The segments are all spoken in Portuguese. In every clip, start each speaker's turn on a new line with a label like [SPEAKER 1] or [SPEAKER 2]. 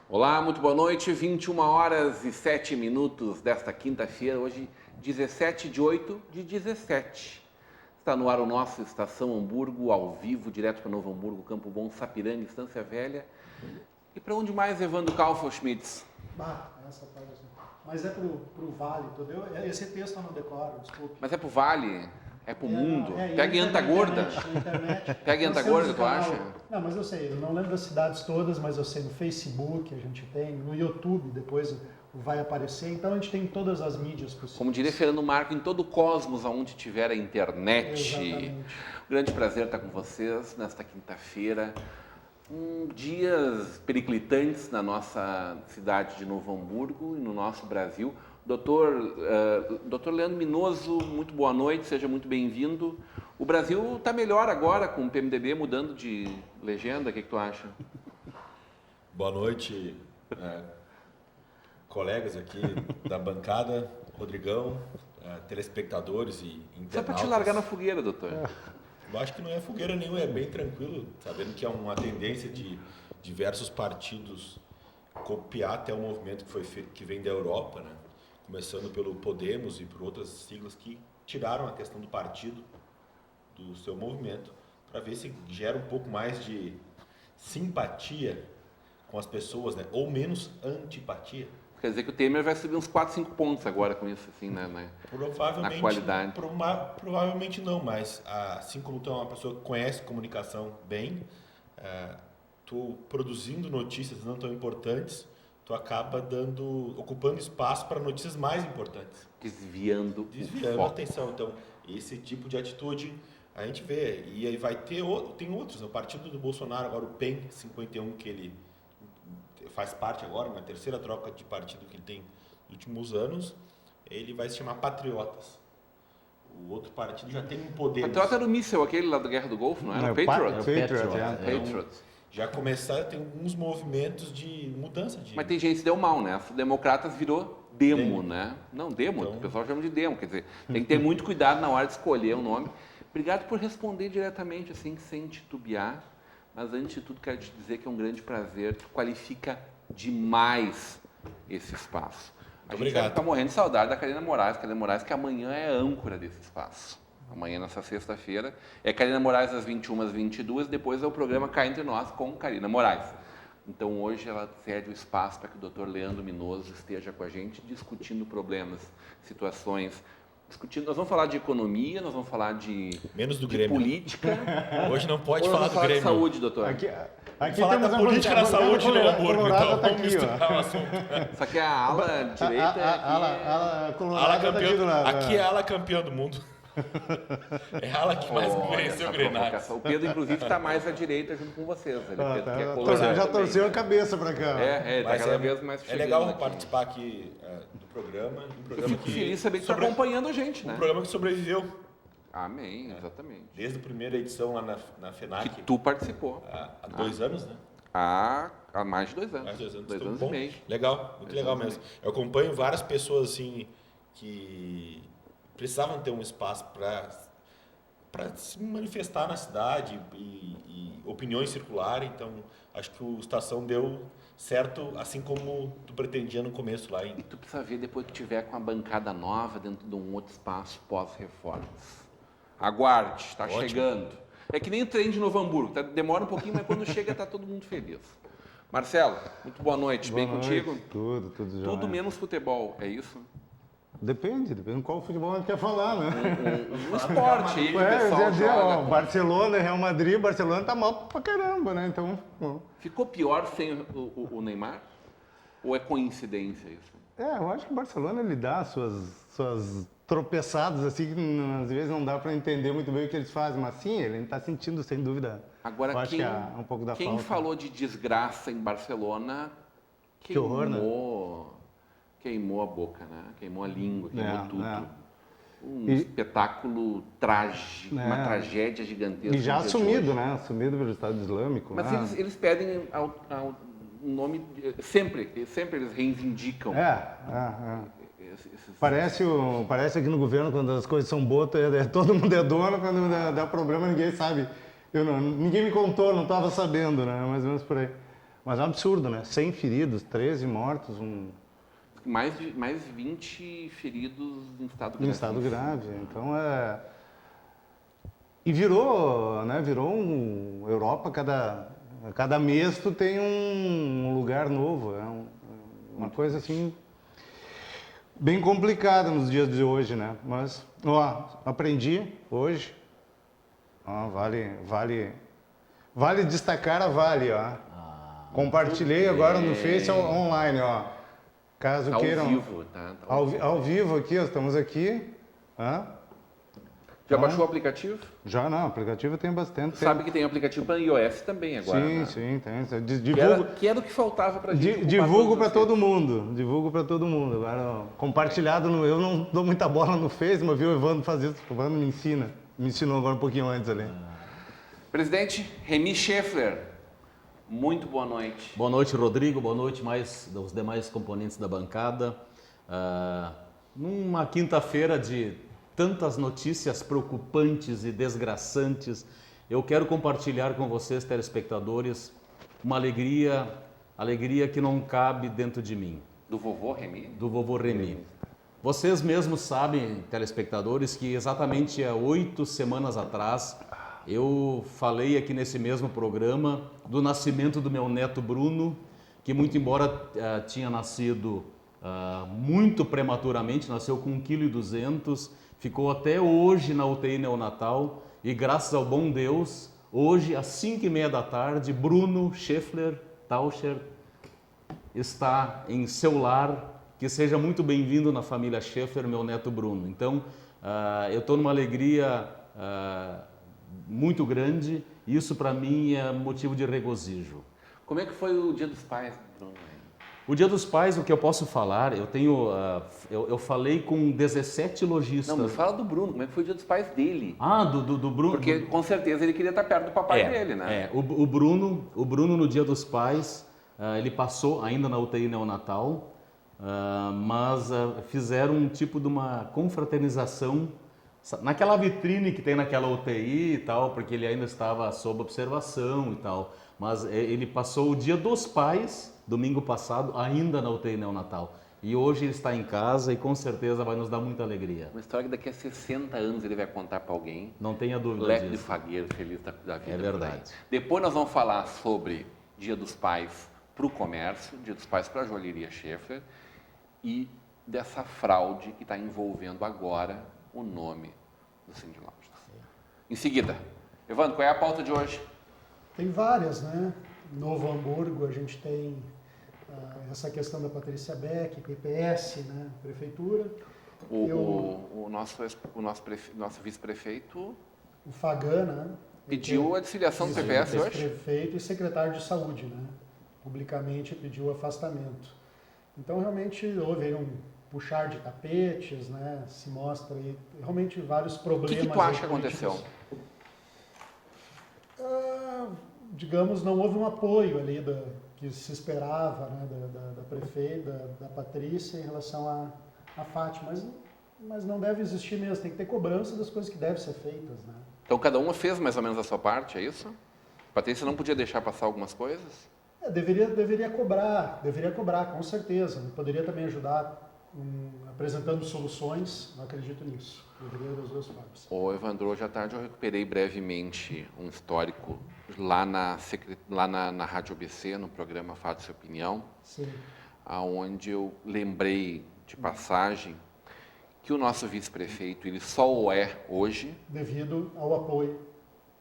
[SPEAKER 1] Olá, muito boa noite, 21 horas e 7 minutos desta quinta-feira, hoje 17 de 8 de 17. Está no ar o nosso Estação Hamburgo, ao vivo, direto para Novo Hamburgo, Campo Bom, Sapiranga, Estância Velha. E para onde mais, Evandro Kaufel-Schmitz?
[SPEAKER 2] Essa parte assim. Mas é pro Vale, entendeu? Esse texto eu não decoro, desculpe.
[SPEAKER 1] Mas é pro Vale? É pro mundo? Pega em Antagorda? Pega em Antagorda, tu acha?
[SPEAKER 2] Não, mas eu sei, eu não lembro das cidades todas, mas eu sei no Facebook a gente tem, no YouTube depois vai aparecer, então a gente tem todas as mídias possíveis.
[SPEAKER 1] Como diria Fernando Marco, em todo o cosmos onde tiver a internet.
[SPEAKER 2] Exatamente.
[SPEAKER 1] Um grande prazer estar com vocês nesta quinta-feira. Dias periclitantes na nossa cidade de Novo Hamburgo e no nosso Brasil. Doutor Leandro Minoso, muito boa noite, seja muito bem-vindo. O Brasil está melhor agora com o PMDB mudando de legenda, o que tu acha?
[SPEAKER 3] Boa noite, colegas aqui da bancada, Rodrigão, telespectadores e internautas.
[SPEAKER 1] Só para te largar na fogueira, doutor.
[SPEAKER 3] Eu acho que não é fogueira nenhuma, é bem tranquilo, sabendo que é uma tendência de diversos partidos copiar até o movimento que foi feito, que vem da Europa, né? Começando pelo Podemos e por outras siglas que tiraram a questão do partido do seu movimento, para ver se gera um pouco mais de simpatia com as pessoas, né? Ou menos antipatia.
[SPEAKER 1] Quer dizer que o Temer vai subir uns 4, 5 pontos agora com isso, assim, na qualidade.
[SPEAKER 3] Provavelmente não, mas assim como tu é uma pessoa que conhece comunicação bem, tu produzindo notícias não tão importantes, tu acaba ocupando espaço para notícias mais importantes.
[SPEAKER 1] Desviando
[SPEAKER 3] a atenção. Então, esse tipo de atitude a gente vê. E aí tem outros. O partido do Bolsonaro, agora o PEN 51, que ele faz parte agora, na terceira troca de partido que ele tem nos últimos anos, ele vai se chamar Patriotas. O outro partido já tem um poder.
[SPEAKER 1] Patriota era o míssel, aquele lá da Guerra do Golfo, não era? O Patriot.
[SPEAKER 3] Patriot. Já começaram, tem alguns movimentos de mudança de...
[SPEAKER 1] Mas tem gente que se deu mal, né? Os democratas virou demo, né? Não, demo,
[SPEAKER 3] então...
[SPEAKER 1] o pessoal chama de demo, quer dizer, tem que ter muito cuidado na hora de escolher o nome. Obrigado por responder diretamente, assim, sem titubear, mas antes de tudo quero te dizer que é um grande prazer, tu qualifica demais esse espaço. A gente vai ficar morrendo de saudade da Karina Moraes que amanhã é âncora desse espaço. Amanhã, nessa sexta-feira, é Karina Moraes às 21 às 22, depois é o programa Cá Entre Nós com Karina Moraes. Então, hoje ela cede o espaço para que o doutor Leandro Minoso esteja com a gente, discutindo problemas, situações, nós vamos falar de economia, nós vamos falar de política.
[SPEAKER 3] Hoje não pode falar do Grêmio.
[SPEAKER 1] De saúde, doutor.
[SPEAKER 2] Aqui
[SPEAKER 3] falar da política na saúde, né, Hamburgo? Então,
[SPEAKER 2] vamos misturar
[SPEAKER 3] o assunto.
[SPEAKER 1] Isso aqui é a ala direita.
[SPEAKER 2] A colorada tá aqui do lado.
[SPEAKER 3] Aqui é a ala campeã do mundo. É a ala que mais venceu o Grenal.
[SPEAKER 1] O Pedro, inclusive, está mais à direita junto com vocês.
[SPEAKER 2] Já torceu a cabeça para cá.
[SPEAKER 1] Está cada vez mais
[SPEAKER 3] é legal participar aqui do programa.
[SPEAKER 1] Eu fico feliz saber que está acompanhando a gente, né?
[SPEAKER 3] Um programa que sobreviveu.
[SPEAKER 1] Amém, exatamente.
[SPEAKER 3] Desde a primeira edição lá na FENAC.
[SPEAKER 1] Que tu participou.
[SPEAKER 3] Há 2 anos, né?
[SPEAKER 1] Há mais de 2 anos.
[SPEAKER 3] Mais de 2 anos.
[SPEAKER 1] 2 anos e meio.
[SPEAKER 3] Legal, muito legal mesmo. Eu acompanho várias pessoas assim que precisavam ter um espaço para se manifestar na cidade e opiniões circularem. Então, acho que o Estação deu certo, assim como tu pretendia no começo lá.
[SPEAKER 1] E tu precisa ver depois que tiver com a bancada nova dentro de um outro espaço pós-reformas. Aguarde, está chegando. É que nem o trem de Novo Hamburgo, demora um pouquinho, mas quando chega está todo mundo feliz. Marcelo, muito boa noite, bem contigo?
[SPEAKER 4] Tudo jóia.
[SPEAKER 1] Tudo menos futebol, é isso?
[SPEAKER 4] Depende qual futebol a gente quer falar, né?
[SPEAKER 1] Um esporte aí que o pessoal joga.
[SPEAKER 4] Barcelona, Real Madrid, Barcelona tá mal pra caramba, né? Então,
[SPEAKER 1] ficou pior sem o Neymar? Ou é coincidência isso?
[SPEAKER 4] Eu acho que o Barcelona ele dá suas tropeçadas, assim, que às vezes não dá para entender muito bem o que eles fazem, mas sim, ele está sentindo, sem dúvida.
[SPEAKER 1] Agora,
[SPEAKER 4] acho que é um pouco da
[SPEAKER 1] quem
[SPEAKER 4] falta.
[SPEAKER 1] falou de desgraça em Barcelona
[SPEAKER 4] que horror, né?
[SPEAKER 1] Queimou a boca, né? Queimou a língua, queimou tudo. um espetáculo trágico, uma tragédia gigantesca.
[SPEAKER 4] E já
[SPEAKER 1] no dia de
[SPEAKER 4] assumido,
[SPEAKER 1] hoje.
[SPEAKER 4] né? Assumido pelo Estado Islâmico.
[SPEAKER 1] Mas eles pedem um nome, sempre eles reivindicam.
[SPEAKER 4] Parece aqui no governo, quando as coisas são boas, todo mundo é dono, quando dá problema ninguém sabe. Ninguém me contou, não estava sabendo, né? Mais ou menos por aí. Mas é um absurdo, né? 100 feridos, 13 mortos,
[SPEAKER 1] Mais 20 feridos em estado grave.
[SPEAKER 4] Em estado grave. Então E virou Europa, cada mês tu tem um lugar novo. É uma coisa assim bem complicada nos dias de hoje, né? Mas, aprendi hoje. Vale destacar a Vale, ó. Compartilhei agora no Face online, ó. Caso
[SPEAKER 1] tá
[SPEAKER 4] queiram.
[SPEAKER 1] Ao vivo, tá?
[SPEAKER 4] Ao vivo aqui, ó, estamos aqui.
[SPEAKER 1] Já baixou o aplicativo?
[SPEAKER 4] Já não, aplicativo tem bastante.
[SPEAKER 1] Sabe que tem aplicativo para iOS também agora, né?
[SPEAKER 4] Sim, tem.
[SPEAKER 1] Que era o que faltava para gente.
[SPEAKER 4] Divulgo para todo mundo. Agora, compartilhado, eu não dou muita bola no Face, mas vi o Evandro fazer isso. O Evandro me ensina. Me ensinou agora um pouquinho antes ali.
[SPEAKER 1] Presidente Remy Scheffler, muito boa noite.
[SPEAKER 5] Boa noite, Rodrigo. Boa noite mais dos demais componentes da bancada. Numa quinta-feira de tantas notícias preocupantes e desgraçantes, eu quero compartilhar com vocês, telespectadores, uma alegria que não cabe dentro de mim.
[SPEAKER 1] Do vovô Remy?
[SPEAKER 5] Do vovô Remy. Vocês mesmos sabem, telespectadores, que exatamente há 8 semanas atrás eu falei aqui nesse mesmo programa do nascimento do meu neto Bruno, que muito embora tinha nascido muito prematuramente, nasceu com 1,2 kg, ficou até hoje na UTI neonatal e graças ao bom Deus, hoje às 5h30 da tarde, Bruno Scheffler Tauscher está em seu lar. Que seja muito bem-vindo na família Scheffler, meu neto Bruno. Então, eu estou numa alegria muito grande e isso para mim é motivo de regozijo.
[SPEAKER 1] Como é que foi o Dia dos Pais, Bruno?
[SPEAKER 5] O Dia dos Pais, o que eu posso falar, eu falei com 17 lojistas.
[SPEAKER 1] Não, mas fala do Bruno, como é que foi o Dia dos Pais dele?
[SPEAKER 5] Do Bruno.
[SPEAKER 1] Porque com certeza ele queria estar perto do papai dele, né?
[SPEAKER 5] O Bruno no Dia dos Pais, ele passou ainda na UTI neonatal, mas fizeram um tipo de uma confraternização naquela vitrine que tem naquela UTI e tal, porque ele ainda estava sob observação e tal. Mas ele passou o Dia dos Pais, domingo passado, ainda na UTI neonatal. E hoje ele está em casa e com certeza vai nos dar muita alegria.
[SPEAKER 1] Uma história que daqui a 60 anos ele vai contar para alguém.
[SPEAKER 5] Não tenha dúvida
[SPEAKER 1] Leque
[SPEAKER 5] disso.
[SPEAKER 1] de fagueiro feliz da vida.
[SPEAKER 5] É verdade.
[SPEAKER 1] Depois nós vamos falar sobre Dia dos Pais para o comércio, Dia dos Pais para a joalheria Scheffler e dessa fraude que está envolvendo agora o nome do Cindy Laundries. Em seguida, Evandro, qual é a pauta de hoje?
[SPEAKER 2] Tem várias, né? Novo Hamburgo, a gente tem essa questão da Patrícia Beck, PPS, né? Prefeitura.
[SPEAKER 1] O nosso vice-prefeito...
[SPEAKER 2] O Fagan, né?
[SPEAKER 1] Pediu a desfiliação do PPS hoje?
[SPEAKER 2] Prefeito e secretário de saúde, né? Publicamente pediu afastamento. Então, realmente, houve aí um puxar de tapetes, né? Se mostra aí realmente vários problemas.
[SPEAKER 1] O que tu acha que aconteceu?
[SPEAKER 2] Digamos, não houve um apoio ali que se esperava, né? Da prefeita, da Patrícia em relação à Fátima. Mas não deve existir mesmo, tem que ter cobrança das coisas que devem ser feitas, né?
[SPEAKER 1] Então, cada uma fez mais ou menos a sua parte, é isso? A Patrícia não podia deixar passar algumas coisas?
[SPEAKER 2] Deveria cobrar, com certeza. Poderia também ajudar apresentando soluções, não acredito nisso. Deveria das duas formas.
[SPEAKER 1] Evandro, hoje à tarde eu recuperei brevemente um histórico lá na Rádio ABC, no programa Fatos e Opinião, onde eu lembrei de passagem que o nosso vice-prefeito, ele só o é hoje...
[SPEAKER 2] Devido ao apoio.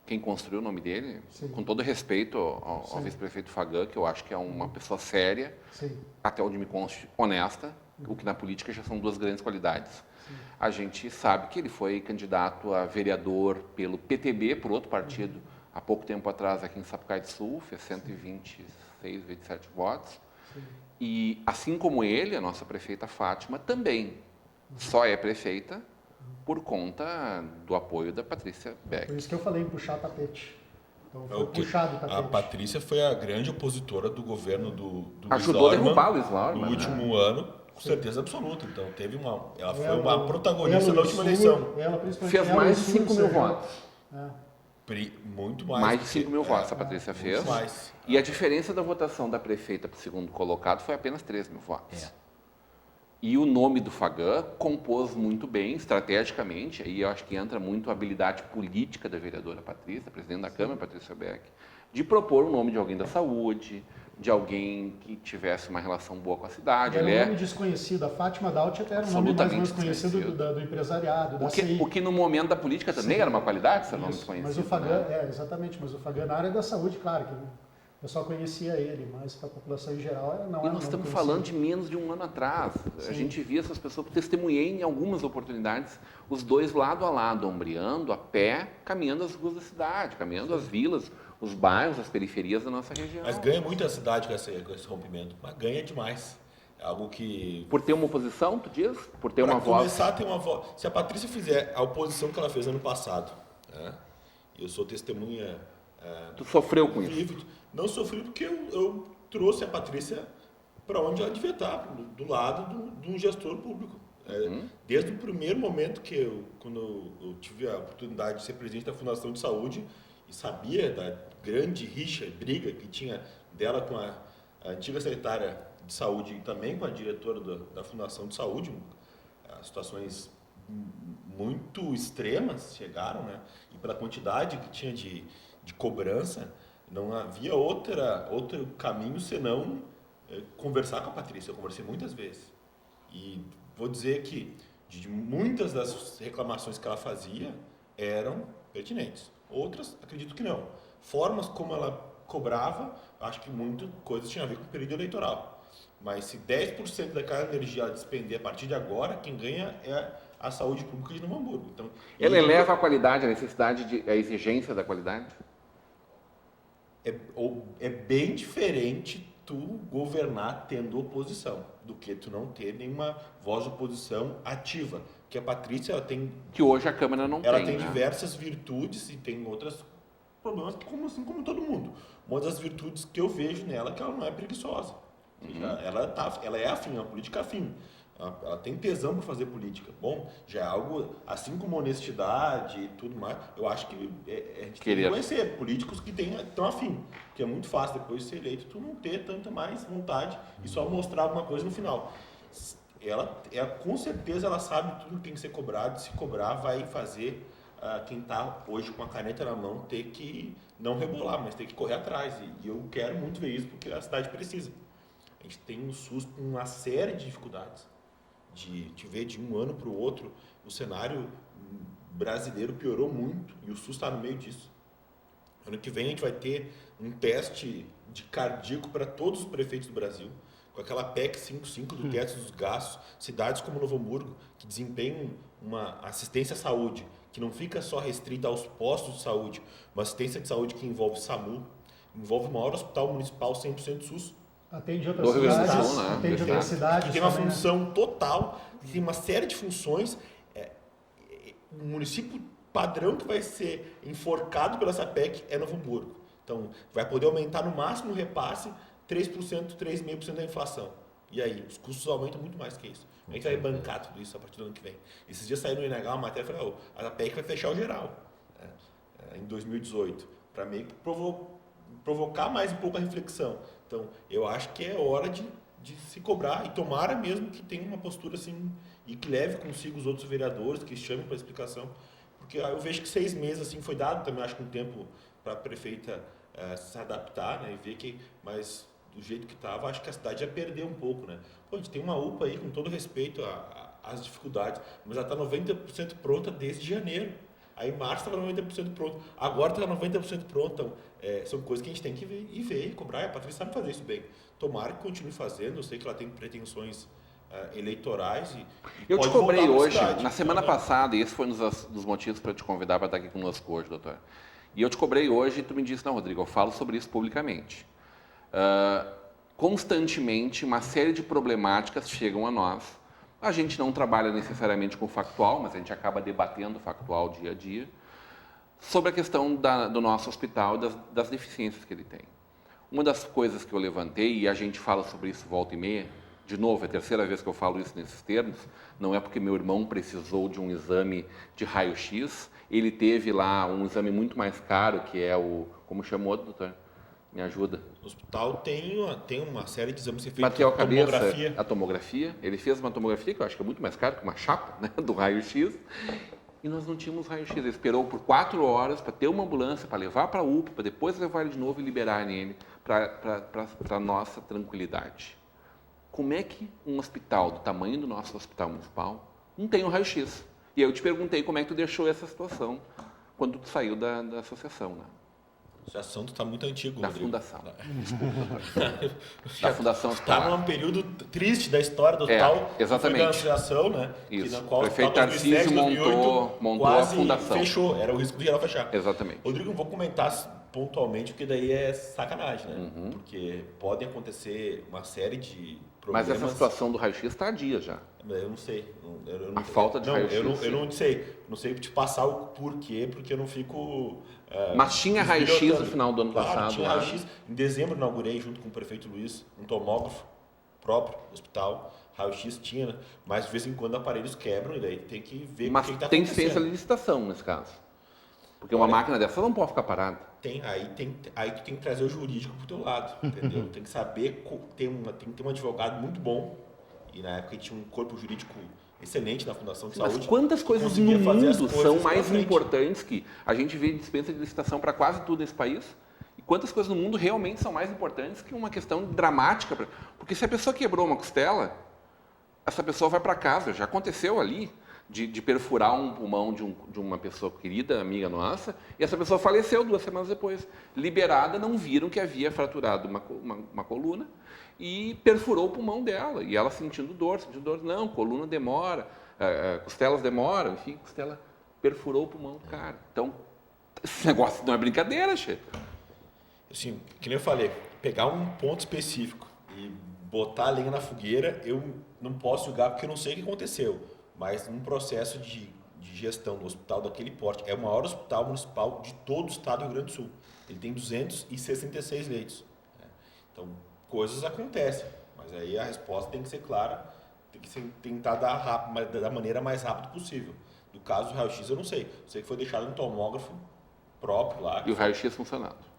[SPEAKER 1] Quem construiu o nome dele,
[SPEAKER 2] Sim.
[SPEAKER 1] com todo respeito ao vice-prefeito Fagan, que eu acho que é uma pessoa séria,
[SPEAKER 2] Sim.
[SPEAKER 1] até onde me conste honesta, o que na política já são duas grandes qualidades. Sim. A gente sabe que ele foi candidato a vereador pelo PTB, por outro partido, há pouco tempo atrás aqui em Sapucaí do Sul, fez 126, 27 votos. Sim. E assim como ele, a nossa prefeita Fátima também só é prefeita por conta do apoio da Patrícia Beck.
[SPEAKER 2] Por isso que eu falei em puxar tapete. Então foi
[SPEAKER 3] que
[SPEAKER 2] puxado o tapete.
[SPEAKER 3] a Patrícia foi a grande opositora do governo do
[SPEAKER 1] Ajudou a
[SPEAKER 3] Luiz
[SPEAKER 1] derrubar o
[SPEAKER 3] Orman
[SPEAKER 1] Luiz Orman,
[SPEAKER 3] no
[SPEAKER 1] né?
[SPEAKER 3] último ano, com certeza absoluta. Então ela foi
[SPEAKER 2] Ela,
[SPEAKER 3] uma protagonista
[SPEAKER 2] ela,
[SPEAKER 3] na última
[SPEAKER 2] Sul,
[SPEAKER 3] eleição.
[SPEAKER 2] Ela, principalmente
[SPEAKER 1] Fez
[SPEAKER 2] ela,
[SPEAKER 1] mais de
[SPEAKER 2] Sul,
[SPEAKER 1] 5 mil
[SPEAKER 2] Sérgio.
[SPEAKER 1] votos.
[SPEAKER 2] É.
[SPEAKER 3] Muito mais.
[SPEAKER 1] Mais de
[SPEAKER 3] porque-
[SPEAKER 1] 5 mil votos a Patrícia
[SPEAKER 3] muito
[SPEAKER 1] fez.
[SPEAKER 3] mais.
[SPEAKER 1] E a diferença da votação da prefeita para o segundo colocado foi apenas 3 mil votos. E o nome do Fagan compôs muito bem, estrategicamente, aí eu acho que entra muito a habilidade política da vereadora Patrícia, presidente da Câmara, Patrícia Beck, de propor o nome de alguém da saúde, de alguém que tivesse uma relação boa com a cidade.
[SPEAKER 2] Era
[SPEAKER 1] Ele
[SPEAKER 2] um
[SPEAKER 1] é
[SPEAKER 2] nome desconhecido. A Fátima Daut até era um nome mais
[SPEAKER 1] absolutamente
[SPEAKER 2] conhecido do empresariado, da CI.
[SPEAKER 1] o que no momento da política também era uma qualidade, ser nome
[SPEAKER 2] Isso,
[SPEAKER 1] desconhecido.
[SPEAKER 2] mas o Fagan,
[SPEAKER 1] né?
[SPEAKER 2] exatamente, mas o Fagan na área da saúde, claro, que o pessoal conhecia ele, mas para a população em geral não
[SPEAKER 1] E
[SPEAKER 2] era
[SPEAKER 1] nós
[SPEAKER 2] um
[SPEAKER 1] estamos
[SPEAKER 2] nome
[SPEAKER 1] falando
[SPEAKER 2] conhecido.
[SPEAKER 1] de menos de um ano atrás. A
[SPEAKER 2] Sim.
[SPEAKER 1] gente via essas pessoas, testemunhei em algumas oportunidades, os dois lado a lado, ombreando, a pé, caminhando as ruas da cidade, caminhando as vilas, os bairros, as periferias da nossa região.
[SPEAKER 3] Mas ganha muito a cidade com esse rompimento. Mas ganha demais. É algo que...
[SPEAKER 1] Por ter uma oposição, tu diz? Por ter
[SPEAKER 3] Para
[SPEAKER 1] uma voz.
[SPEAKER 3] começar a ter uma voz... Se a Patrícia fizer a oposição que ela fez ano passado, né? Eu sou testemunha...
[SPEAKER 1] Tu sofreu com isso.
[SPEAKER 3] vivo. Não sofri porque eu trouxe a Patrícia para onde ela devia estar, do lado de um gestor público. Desde o primeiro momento quando eu tive a oportunidade de ser presidente da Fundação de Saúde e sabia da grande rixa e briga que tinha dela com a antiga secretária de saúde e também com a diretora da Fundação de Saúde, situações muito extremas chegaram, né? E pela quantidade que tinha de cobrança, não havia outro caminho senão conversar com a Patrícia. Eu conversei muitas vezes. E vou dizer que de muitas das reclamações que ela fazia eram pertinentes. Outras, acredito que não. Formas como ela cobrava, acho que muita coisa tinha a ver com o período eleitoral. Mas se 10% daquela energia ela despender a partir de agora, quem ganha é a saúde pública de Novo Hamburgo. Então,
[SPEAKER 1] Ela eleva a qualidade, a necessidade, a exigência da qualidade?
[SPEAKER 3] é bem diferente tu governar tendo oposição do que tu não ter nenhuma voz de oposição ativa. Porque a Patrícia ela tem
[SPEAKER 1] Que hoje a Câmara não
[SPEAKER 3] ela
[SPEAKER 1] tem,
[SPEAKER 3] tem
[SPEAKER 1] né?
[SPEAKER 3] diversas virtudes e tem outros problemas, assim como todo mundo. Uma das virtudes que eu vejo nela é que ela não é preguiçosa. Ela é afim, é uma política afim. Ela tem tesão para fazer política. Bom, já é algo, assim como honestidade e tudo mais, eu acho que a gente tem que conhecer políticos que estão afim. Porque é muito fácil, depois de ser eleito, tu não ter tanta mais vontade e só mostrar alguma coisa no final. Ela com certeza, ela sabe tudo que tem que ser cobrado. Se cobrar, vai fazer quem está hoje com a caneta na mão ter que não rebolar, mas ter que correr atrás. E eu quero muito ver isso, porque a cidade precisa. A gente tem um SUS com uma série de dificuldades. De ver de um ano para o outro, o cenário brasileiro piorou muito e o SUS está no meio disso. Ano que vem a gente vai ter um teste de cardíaco para todos os prefeitos do Brasil, com aquela PEC 55 do teto dos gastos, cidades como Novo Hamburgo, que desempenham uma assistência à saúde, que não fica só restrita aos postos de saúde, uma assistência de saúde que envolve SAMU, envolve o maior hospital municipal 100% SUS.
[SPEAKER 2] Atende outras
[SPEAKER 1] Do Rio Grande do
[SPEAKER 2] cidades,
[SPEAKER 1] Sul, né?
[SPEAKER 2] atende outras cidades.
[SPEAKER 3] Que tem uma
[SPEAKER 2] também, né?
[SPEAKER 3] função total, tem uma série de funções. O município padrão que vai ser enforcado pela essa PEC é Novo Hamburgo. Então, vai poder aumentar no máximo o repasse 3%, 3,5% da inflação. E aí, os custos aumentam muito mais que isso. Como é que vai bancar tudo isso a partir do ano que vem? Esses dias saiu no INH uma matéria e falou, a PEC vai fechar o geral em 2018, para meio que provocar mais um pouco a reflexão. Então, eu acho que é hora de se cobrar e tomara mesmo que tenha uma postura assim e que leve consigo os outros vereadores, que chamem para explicação, porque eu vejo que 6 meses assim foi dado também, acho que um tempo para a prefeita se adaptar, né, e ver que, mas do jeito que estava, acho que a cidade já perdeu um pouco, né. Pô, a gente tem uma UPA aí com todo respeito às dificuldades, mas ela está 90% pronta desde janeiro. Aí em março estava 90% pronto, agora está 90% pronto. Então, são coisas que a gente tem que ver e cobrar. A Patrícia sabe fazer isso bem. Tomara que continue fazendo. Eu sei que ela tem pretensões eleitorais.
[SPEAKER 1] Eu te
[SPEAKER 3] pode
[SPEAKER 1] cobrei
[SPEAKER 3] voltar pra
[SPEAKER 1] hoje,
[SPEAKER 3] cidade.
[SPEAKER 1] na semana passada, e esse foi um dos motivos para te convidar para estar aqui conosco hoje, doutor. E eu te cobrei hoje e tu me disse, não, Rodrigo, eu falo sobre isso publicamente. Constantemente, uma série de problemáticas chegam a nós A gente não trabalha necessariamente com factual, mas a gente acaba debatendo factual dia a dia, sobre a questão do nosso hospital, das deficiências que ele tem. Uma das coisas que eu levantei, e a gente fala sobre isso volta e meia, de novo, é a terceira vez que eu falo isso nesses termos, não é porque meu irmão precisou de um exame de raio-x, ele teve lá um exame muito mais caro, que é como chamou, doutor? Me ajuda.
[SPEAKER 3] No hospital tem uma série de exames que é feito.
[SPEAKER 1] Bateu a cabeça, a tomografia. Ele fez uma tomografia que eu acho que é muito mais caro que uma chapa, né, do raio-x. E nós não tínhamos raio-x. Ele esperou por 4 horas para ter uma ambulância, para levar para a UPA, para depois levar ele de novo e liberar ele para nossa tranquilidade. Como é que um hospital do tamanho do nosso hospital municipal não tem um raio-x? E aí eu te perguntei como é que tu deixou essa situação quando tu saiu da associação, né?
[SPEAKER 3] A associação está muito antigo,
[SPEAKER 1] Da
[SPEAKER 3] Rodrigo.
[SPEAKER 1] fundação.
[SPEAKER 3] Desculpa.
[SPEAKER 1] Da fundação
[SPEAKER 3] Está num período triste da história do hospital.
[SPEAKER 1] exatamente.
[SPEAKER 3] Foi da associação, né?
[SPEAKER 1] Isso.
[SPEAKER 3] Que na qual
[SPEAKER 1] O prefeito Tarcísio montou a
[SPEAKER 3] quase
[SPEAKER 1] fundação.
[SPEAKER 3] Fechou, era o risco de geral fechar.
[SPEAKER 1] Exatamente.
[SPEAKER 3] Rodrigo, não vou comentar pontualmente, porque daí é sacanagem, né? Porque podem acontecer uma série de
[SPEAKER 1] Mas
[SPEAKER 3] problemas.
[SPEAKER 1] essa situação do raio-x está há dias já.
[SPEAKER 3] Eu não sei. Eu não,
[SPEAKER 1] A falta de raio-x.
[SPEAKER 3] Eu não sei. Não sei te passar o porquê, porque eu não fico.
[SPEAKER 1] Mas tinha raio-x no
[SPEAKER 3] esbilhotando.
[SPEAKER 1] final do ano
[SPEAKER 3] Claro,
[SPEAKER 1] passado.
[SPEAKER 3] tinha
[SPEAKER 1] lá.
[SPEAKER 3] raio-x. Em dezembro inaugurei, junto com o prefeito Luiz, um tomógrafo próprio do hospital. Raio-x tinha, né? Mas de vez em quando aparelhos quebram e daí tem que ver
[SPEAKER 1] Mas
[SPEAKER 3] o que está
[SPEAKER 1] tem que ser
[SPEAKER 3] acontecendo.
[SPEAKER 1] essa licitação nesse caso. Porque uma
[SPEAKER 3] Olha,
[SPEAKER 1] máquina dessa não pode ficar parada.
[SPEAKER 3] Aí tu tem que trazer o jurídico pro teu lado, entendeu? Tem que saber, tem que ter um advogado muito bom. E na época tinha um corpo jurídico excelente na Fundação de
[SPEAKER 1] Mas
[SPEAKER 3] Saúde.
[SPEAKER 1] quantas coisas no
[SPEAKER 3] conseguia fazer as
[SPEAKER 1] mundo
[SPEAKER 3] coisas
[SPEAKER 1] são
[SPEAKER 3] pra
[SPEAKER 1] mais
[SPEAKER 3] frente.
[SPEAKER 1] importantes que a gente vê dispensa de licitação para quase tudo nesse país? E quantas coisas no mundo realmente são mais importantes que uma questão dramática? Porque se a pessoa quebrou uma costela, essa pessoa vai para casa. Já aconteceu ali de perfurar um pulmão de uma pessoa querida, amiga nossa, e essa pessoa faleceu 2 semanas depois. Liberada, não viram que havia fraturado uma coluna e perfurou o pulmão dela. E ela sentindo dor. Não, coluna demora, costelas demoram, enfim, costela perfurou o pulmão do cara. Então, esse negócio não é brincadeira, che.
[SPEAKER 3] Assim, que nem eu falei, pegar um ponto específico e botar a lenha na fogueira, eu não posso julgar porque eu não sei o que aconteceu. Mas num processo de gestão do hospital daquele porte, é o maior hospital municipal de todo o estado do Rio Grande do Sul. Ele tem 266 leitos. Né? Então, coisas acontecem, mas aí a resposta tem que ser clara, tem que tentar dar da maneira mais rápida possível. No caso do raio-x, eu não sei. Eu sei que foi deixado um tomógrafo próprio lá.
[SPEAKER 1] E o raio-x funcionando.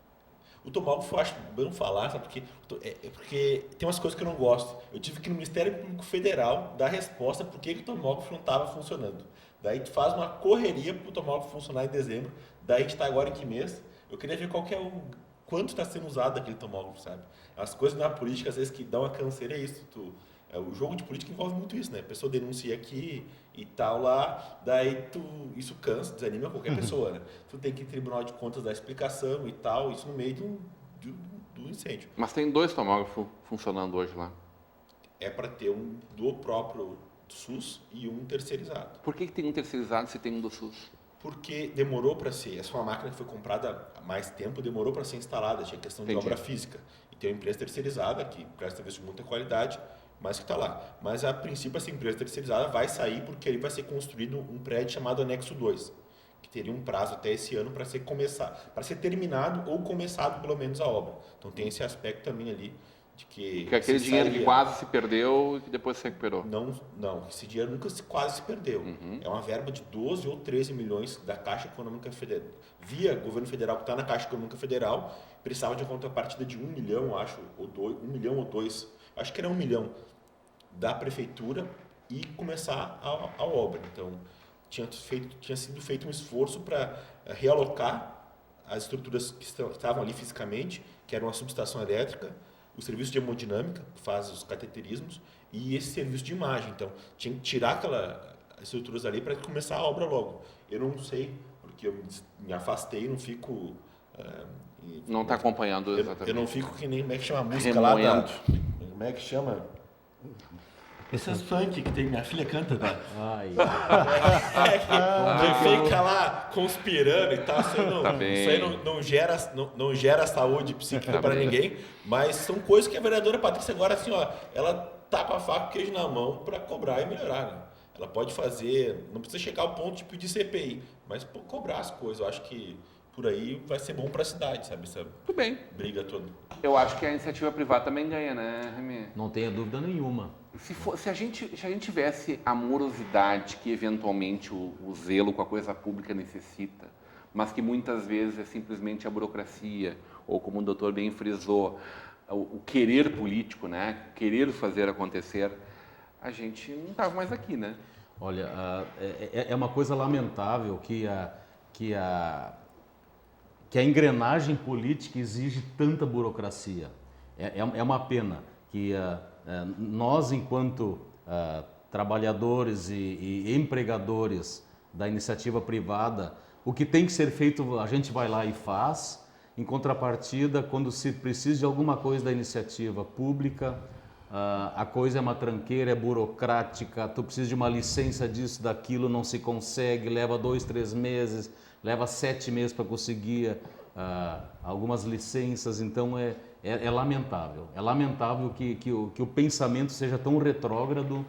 [SPEAKER 3] O tomógrafo eu acho bom falar, sabe? Porque tem umas coisas que eu não gosto. Eu tive que ir no Ministério Público Federal dar resposta por que o tomógrafo não estava funcionando. Daí tu faz uma correria para o tomógrafo funcionar em dezembro. Daí a gente está agora em que mês? Eu queria ver quanto está sendo usado aquele tomógrafo, sabe? As coisas na política, às vezes, que dão a canseira é isso. O jogo de política envolve muito isso, né? A pessoa denuncia aqui e tal lá, daí isso cansa, desanima qualquer pessoa, né? Tu tem que ir em Tribunal de Contas dar explicação e tal, isso no meio do incêndio.
[SPEAKER 1] Mas tem 2 tomógrafos funcionando hoje lá.
[SPEAKER 3] É para ter um do próprio SUS e um terceirizado.
[SPEAKER 1] Por que tem um terceirizado se tem um do SUS?
[SPEAKER 3] Porque demorou para ser, essa foi uma máquina que foi comprada há mais tempo, demorou para ser instalada, tinha questão de
[SPEAKER 1] Entendi.
[SPEAKER 3] obra física. E tem uma empresa terceirizada que presta serviço de muita qualidade, mas que está lá. Mas a princípio essa empresa terceirizada vai sair porque ali vai ser construído um prédio chamado Anexo 2, que teria um prazo até esse ano para ser terminado ou começado pelo menos a obra. Então tem esse aspecto também ali de que
[SPEAKER 1] aquele dinheiro que quase se perdeu e que depois se recuperou.
[SPEAKER 3] Não, esse dinheiro nunca quase se perdeu. É uma verba de 12 ou 13 milhões da Caixa Econômica Federal, via governo federal, que está na Caixa Econômica Federal, precisava de contrapartida de 1 milhão, acho, ou 2, 1 milhão ou 2, acho que era 1 milhão, da prefeitura e começar a obra. Então, tinha sido feito um esforço para realocar as estruturas que estavam ali fisicamente, que era uma subestação elétrica, o serviço de hemodinâmica, que faz os cateterismos, e esse serviço de imagem. Então, tinha que tirar as estruturas ali para começar a obra logo. Eu não sei, porque eu me afastei, não fico...
[SPEAKER 1] Não está acompanhando exatamente.
[SPEAKER 3] Eu não fico que nem, como é que chama a música lá da... Como é que chama? Esses funk que tem, minha filha canta, né? Fica lá conspirando e tal, isso aí não gera saúde psíquica para ninguém, mas são coisas que a vereadora Patrícia agora, assim, ó, ela tá com a faca e o queijo na mão para cobrar e melhorar, né? Ela pode fazer, não precisa chegar ao ponto de pedir CPI, mas cobrar as coisas. Eu acho que por aí vai ser bom para a cidade, sabe? Essa
[SPEAKER 1] Tudo bem.
[SPEAKER 3] briga toda.
[SPEAKER 1] Eu acho que a iniciativa privada também ganha, né, Remy?
[SPEAKER 5] Não tenha dúvida nenhuma.
[SPEAKER 1] Se a gente tivesse a morosidade que eventualmente o zelo com a coisa pública necessita, mas que muitas vezes é simplesmente a burocracia, ou como o doutor bem frisou, o querer político, né? Querer fazer acontecer, a gente não estava mais aqui, né?
[SPEAKER 5] Olha, é uma coisa lamentável que a engrenagem política exige tanta burocracia. É uma pena que nós, enquanto trabalhadores e empregadores da iniciativa privada, o que tem que ser feito a gente vai lá e faz. Em contrapartida, quando se precisa de alguma coisa da iniciativa pública, a coisa é uma tranqueira, é burocrática, tu precisa de uma licença disso, daquilo, não se consegue, leva 2, 3 meses, leva 7 meses para conseguir algumas licenças, então é lamentável. É lamentável que o pensamento seja tão retrógrado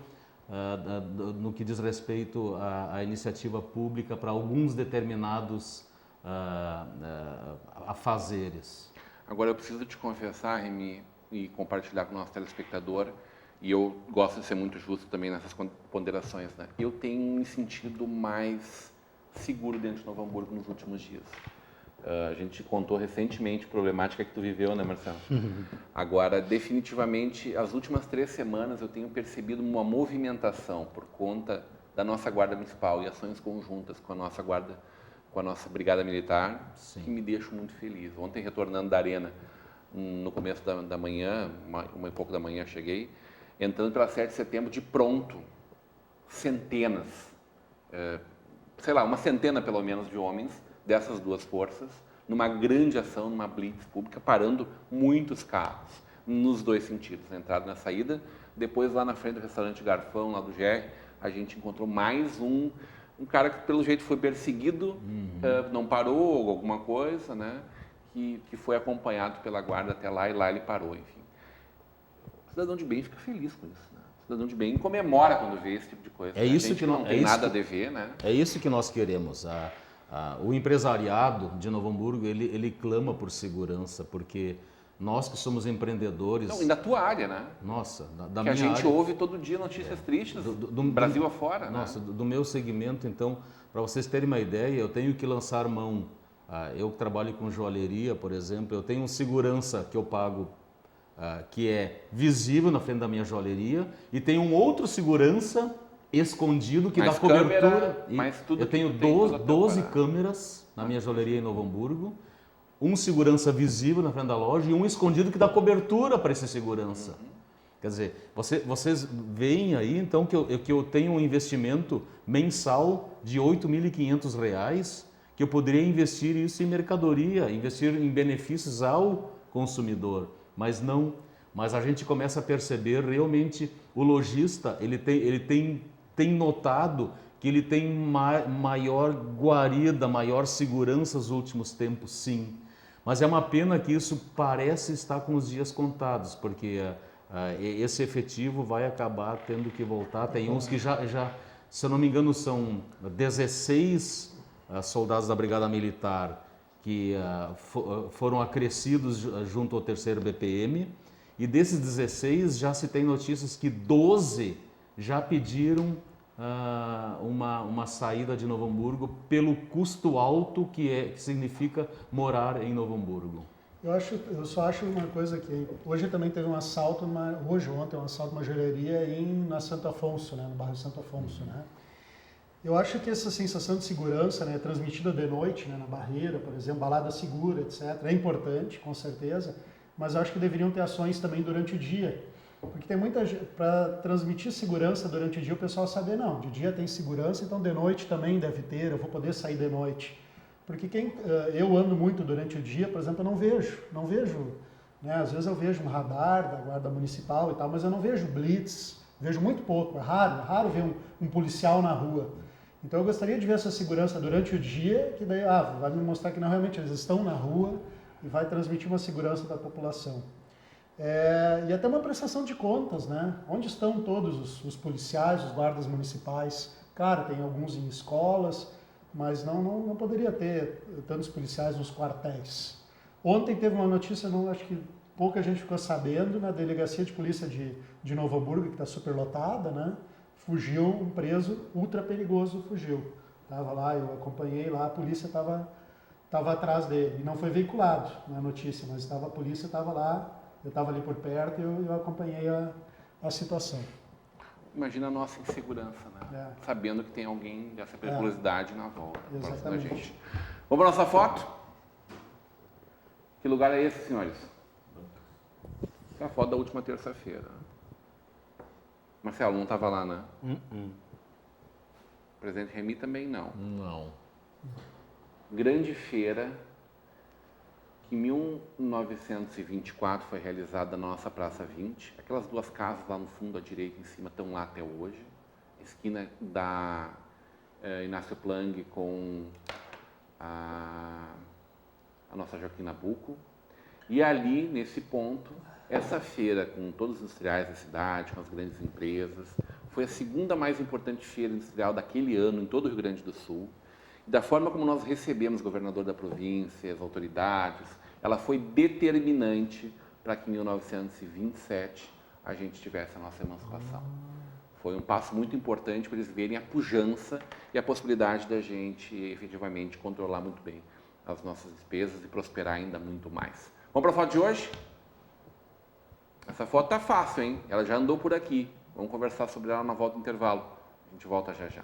[SPEAKER 5] no que diz respeito à iniciativa pública para alguns determinados afazeres.
[SPEAKER 1] Agora eu preciso te confessar, Remy, e compartilhar com o nosso telespectador, e eu gosto de ser muito justo também nessas ponderações, né? Eu tenho me sentido mais seguro dentro de Novo Hamburgo nos últimos dias. A gente contou recentemente a problemática que tu viveu, né, Marcelo? Agora, definitivamente, as últimas 3 semanas eu tenho percebido uma movimentação por conta da nossa Guarda Municipal e ações conjuntas com a nossa Guarda, com a nossa Brigada Militar,
[SPEAKER 5] Sim.
[SPEAKER 1] que me deixam muito feliz. Ontem, retornando da Arena, no começo da manhã, uma e pouco da manhã cheguei, entrando pela 7 de setembro de pronto, centenas, uma centena pelo menos de homens dessas duas forças, numa grande ação, numa blitz pública, parando muitos carros, nos dois sentidos, na entrada e na saída. Depois, lá na frente do restaurante Garfão, lá do GR, a gente encontrou mais um cara que, pelo jeito, foi perseguido, não parou, alguma coisa, né? Que foi acompanhado pela guarda até lá, e lá ele parou, enfim. O cidadão de bem fica feliz com isso, né? O cidadão de bem comemora quando vê esse tipo de coisa.
[SPEAKER 5] É isso que
[SPEAKER 1] não tem nada a dever, né?
[SPEAKER 5] É isso que nós queremos. O empresariado de Novo Hamburgo, ele clama por segurança, porque nós que somos empreendedores...
[SPEAKER 1] Não, e da tua área, né?
[SPEAKER 5] Nossa, da
[SPEAKER 1] que
[SPEAKER 5] minha
[SPEAKER 1] a gente
[SPEAKER 5] área,
[SPEAKER 1] ouve todo dia notícias tristes do Brasil afora,
[SPEAKER 5] nossa,
[SPEAKER 1] né?
[SPEAKER 5] do meu segmento, então, para vocês terem uma ideia, eu tenho que lançar mão. Eu que trabalho com joalheria, por exemplo, eu tenho um segurança que eu pago, que é visível na frente da minha joalheria, e tem um outro segurança escondido que
[SPEAKER 1] Mais
[SPEAKER 5] dá cobertura.
[SPEAKER 1] câmera, mais tudo
[SPEAKER 5] eu
[SPEAKER 1] que
[SPEAKER 5] tenho
[SPEAKER 1] tu tem, tudo a teu
[SPEAKER 5] 12
[SPEAKER 1] aparato.
[SPEAKER 5] câmeras na minha joalheria em Novo Hamburgo, um segurança visível na frente da loja e um escondido que dá cobertura para esse segurança. Quer dizer, vocês veem aí, então, que eu tenho um investimento mensal de R$ 8.500, que eu poderia investir isso em mercadoria, investir em benefícios ao consumidor, mas não. Mas a gente começa a perceber realmente o lojista, ele tem notado que ele tem maior guarida, maior segurança nos últimos tempos, sim. Mas é uma pena que isso parece estar com os dias contados, porque esse efetivo vai acabar tendo que voltar. Tem uns que já, se eu não me engano, são 16 soldados da Brigada Militar que foram acrescidos junto ao 3º BPM, e desses 16 já se tem notícias que 12 já pediram uma saída de Novo Hamburgo pelo custo alto que significa morar em Novo Hamburgo.
[SPEAKER 2] Eu só acho uma coisa que hoje também teve um assalto, ontem um assalto, uma joalheria na Santo Afonso, né, no bairro Santo Afonso, né? Eu acho que essa sensação de segurança, né, transmitida de noite, né, na Barreira, por exemplo, balada segura, etc., é importante, com certeza, mas eu acho que deveriam ter ações também durante o dia, porque tem muita gente, para transmitir segurança durante o dia, o pessoal sabe, não, de dia tem segurança, então de noite também deve ter, eu vou poder sair de noite. Porque eu ando muito durante o dia, por exemplo, eu não vejo, né, às vezes eu vejo um radar da Guarda Municipal e tal, mas eu não vejo blitz, vejo muito pouco, é raro ver um policial na rua. Então eu gostaria de ver essa segurança durante o dia, que daí vai me mostrar que não, realmente eles estão na rua e vai transmitir uma segurança da população. E até uma prestação de contas, né? Onde estão todos os policiais, os guardas municipais? Claro, tem alguns em escolas, mas não poderia ter tantos policiais nos quartéis. Ontem teve uma notícia, acho que pouca gente ficou sabendo, na delegacia de polícia de Novo Hamburgo, que está superlotada, né? Fugiu um preso ultra perigoso, fugiu. Estava lá, eu acompanhei lá, a polícia estava atrás dele. E não foi veiculado na notícia, mas a polícia estava lá, eu estava ali por perto e eu acompanhei a situação.
[SPEAKER 1] Imagina a nossa insegurança, né? Sabendo que tem alguém dessa periculosidade na volta. Próximo da gente. Vamos para a nossa foto? Que lugar é esse, senhores? É a foto da última terça-feira. Marcelo, não estava lá, né? O presidente Remy também não.
[SPEAKER 5] Não.
[SPEAKER 1] Grande feira que em 1924 foi realizada na nossa Praça 20. Aquelas duas casas lá no fundo, à direita e em cima, estão lá até hoje. Esquina da Inácio Plang com a nossa Joaquim Nabuco. E ali, nesse ponto, essa feira, com todos os industriais da cidade, com as grandes empresas, foi a segunda mais importante feira industrial daquele ano em todo o Rio Grande do Sul. E da forma como nós recebemos o governador da província, as autoridades, ela foi determinante para que em 1927 a gente tivesse a nossa emancipação. Foi um passo muito importante para eles verem a pujança e a possibilidade da gente efetivamente controlar muito bem as nossas despesas e prosperar ainda muito mais. Vamos para a foto de hoje? Essa foto tá fácil, hein? Ela já andou por aqui. Vamos conversar sobre ela na volta do intervalo. A gente volta já já.